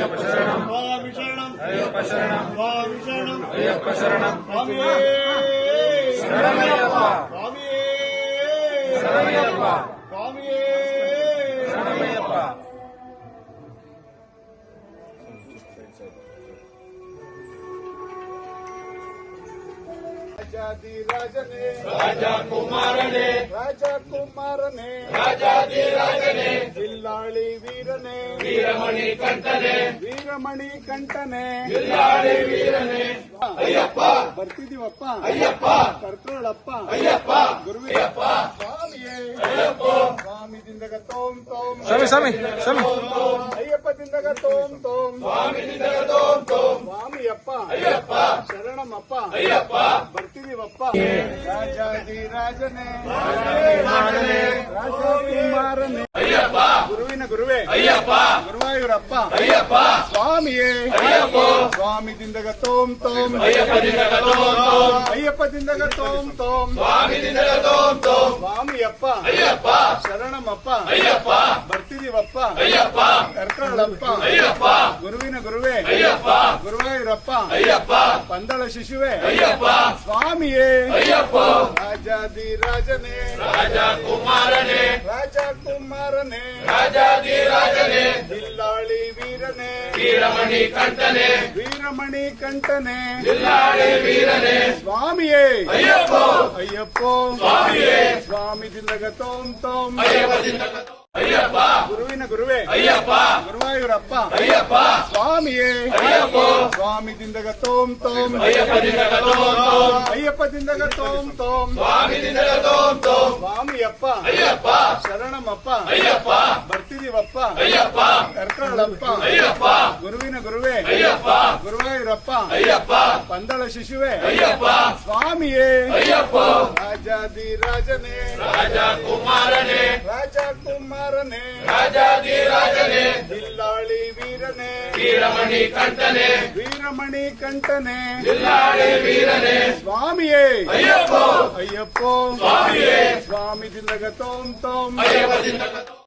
स्वामी शरणम स्वामी शरणम स्वामी शरणमय्यप्पा स्वामी शरणमय्यप्पा स्वामी शरणमय्यप्पा राजाधिराजने राजा कुमारने राजा कुमारने राजाधिराजने जिल्लाळि वीरने वीरमणि कंठने वीरमणि कंठने जिल्लाळि वीरने अय्यप्ಪ ಬರ್ತಿದೀವಪ್ಪ ಅಯ್ಯಪ್ಪ ಕರ್ಕೊಳ್ಳಪ್ಪ ಅಯ್ಯಪ್ಪ ಗುರುವಿಯಪ್ಪ ಸ್ವಾಮಿಯೇ ಅಯ್ಯಪ್ಪ ಸ್ವಾಮಿ ದಿಂದಗ ತೋಂ ತೋಂ ಸ್ವಾಮಿ ಅಯ್ಯಪ್ಪ ದಿಂದಗ ತೋಂ ತೋಂ ಸ್ವಾಮಿ ದಿಂದಗ ತೋಂ ತೋಂ ಸ್ವಾಮಿಯಪ್ಪ ಅಯ್ಯಪ್ಪ ಶರಣಮಪ್ಪ ಅಯ್ಯಪ್ಪ ಬರ್ತಿದೀವಪ್ಪ ರಾಜಾಧಿರಾಜನೇ ರಾಜಾಧಿರಾಜನೇ ರಾಜಕುಮಾರನೇ ಅಯ್ಯಪ್ಪ ಗುರುವಿನ ಗುರುವೇ ಅಯ್ಯಪ್ಪ ಗುರುವಾಯೂರಪ್ಪ ಅಯ್ಯಪ್ಪ ಸ್ವಾಮಿಯೇ ಅಯ್ಯಪ್ಪ ಸ್ವಾಮಿ ದಿಂದಗ ತೋಂ ತೋಂ ಅಯ್ಯಪ್ಪ ದಿಂದಗ ತೋಂ ತೋಂ ಅಯ್ಯಪ್ಪ ದಿಂದಗ ತೋಂ ತೋಂ ಸ್ವಾಮಿ ದಿಂದಗ ತೋಂ ತೋಂ ಸ್ವಾಮಿಯಪ್ಪ ಅಯ್ಯಪ್ಪ ಶರಣಮಪ್ಪ ಅಯ್ಯಪ್ಪ ಬರ್ತಿದೀವಪ್ಪ ಅಯ್ಯಪ್ಪ ಕರ್ಕೊಳ್ಳಪ್ಪ ಅಯ್ಯಪ್ಪ ಗುರುವಿನ ಗುರುವೇ ಅಯ್ಯಪ್ಪ ಗುರುವಾಯೂರಪ್ಪ ಅಯ್ಯಪ್ಪ ಪಂದಳ ಶಿಶುವೆ ಅಯ್ಯಪ್ಪ ಸ್ವಾಮಿಯೇ ಅಯ್ಯಪ್ಪ ರಾಜಾಧಿರಾಜನೇ ರಾಜ ಕುಮಾರನೇ ರಾಜಕುಮಾರನೇ ರಾಜಾಧಿರಾಜನೇ ಜಿಲ್ಲಾಳಿ ವೀರನೇ ವೀರಮಣಿ ಕಂಠನೆ ವೀರಮಣಿ ಕಂಠನೆ ಜಿಲ್ಲಾಳಿ ವೀರನೇ ಸ್ವಾಮಿಯೇ ಅಯ್ಯಪ್ಪ ಅಯ್ಯಪ್ಪ ಸ್ವಾಮಿಯೇ ಸ್ವಾಮಿ ದಿಂದಗ ತೋಂ ತೋಂ ಅಯ್ಯಪ್ಪ ದಿಂದಗ ಅಯ್ಯಪ್ಪ ಗುರುವಿನ ಗುರುವೇ ಅಯ್ಯಪ್ಪ ಗುರುವಾಯೂರಪ್ಪ ಅಯ್ಯಪ್ಪ ಸ್ವಾಮಿಯೇ ಅಯ್ಯಪ್ಪ ಸ್ವಾಮಿ ದಿಂದಗ ತೋಂ ತೋಂ ಅಯ್ಯಪ್ಪ ದಿಂದಗ ತೋಂ ತೋಂ ಅಯ್ಯಪ್ಪ ದಿಂದಗ ತೋಂ ತೋಂ ಸ್ವಾಮಿ ದಿಂದಗ ತೋಂ ತೋಂ ಸ್ವಾಮಿಯಪ್ಪ ಅಯ್ಯಪ್ಪ ಶರಣಮಪ್ಪ ಅಯ್ಯಪ್ಪ ಬರ್ತಿದೀವಪ್ಪ ಅಯ್ಯಪ್ಪ ಕರ್ಕೊಳ್ಳಪ್ಪ ಅಯ್ಯಪ್ಪ ಗುರುವಿನ ಗುರುವೇ ಅಯ್ಯಪ್ಪ ಗುರುವಾಯೂರಪ್ಪ ಅಯ್ಯಪ್ಪ ಪಂದಳ ಶಿಶುವೆ ಅಯ್ಯಪ್ಪ ಸ್ವಾಮಿಯೇ ಅಯ್ಯಪ್ಪ ರಾಜಾಧಿರಾಜನೇ ರಾಜ ಕುಮಾರನೇ ರಾಜಕುಮಾರನೇ ರಾಜಾಧಿರಾಜನೇ ಜಿಲ್ಲಾಳಿ ವೀರನೇ ವೀರಮಣಿ ಕಂಠನೆ ವೀರಮಣಿ ಕಂಠನೆ ಜಿಲ್ಲಾಳಿ ವೀರನೇ ಸ್ವಾಮಿಯೇ ಅಯ್ಯಪ್ಪ ಅಯ್ಯಪ್ಪ ಸ್ವಾಮಿಯೇ ಸ್ವಾಮಿ ದಿಂದಗ ತೋಂ ತೋಂ ಅಯ್ಯಪ್ಪ ದಿಂದಗ